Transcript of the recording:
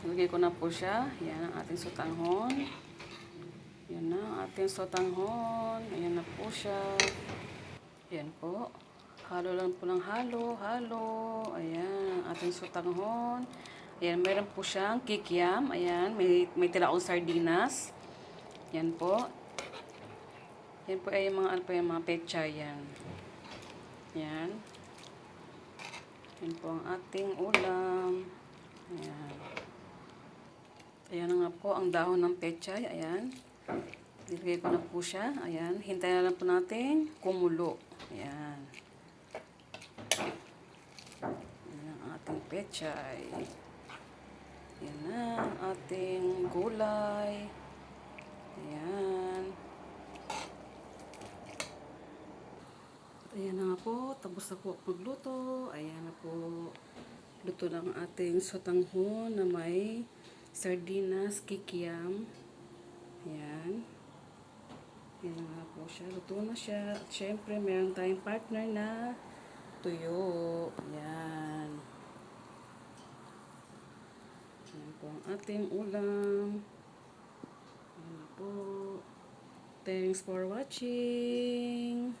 Ilagay ko na po siya. Yan ang ating sotanghon. Yan na ang ating sotanghon. Ayan na po siya. Yan po. Halo lang po ng halo. Ayan ang ating sotanghon. Ayan, meron po siyang kikiam. Ayan, may tilaong sardinas. Yan po. Yan po ay mga ano po yung mga pechay yan. Yan. Yan po ang ating ulam. Ayan. Ayan na nga po ang dahon ng pechay. Ayan. Nilagay ko na po siya. Ayan. Hintayin na lang po natin kumulo. Ayan. Ayan ang ating pechay. Ayan na ang ating gulay. Ayan. Ayan na nga po. Tapos na po magluto. Ayan na po. Luto na ang ating sotanghon na may sardinas, kikiam. Ayan. Ayan na nga po siya. Luto na siya. At syempre, meron tayong partner na tuyo. Ayan. Ayan po ang ating ulam. Ayan na po. Thanks for watching.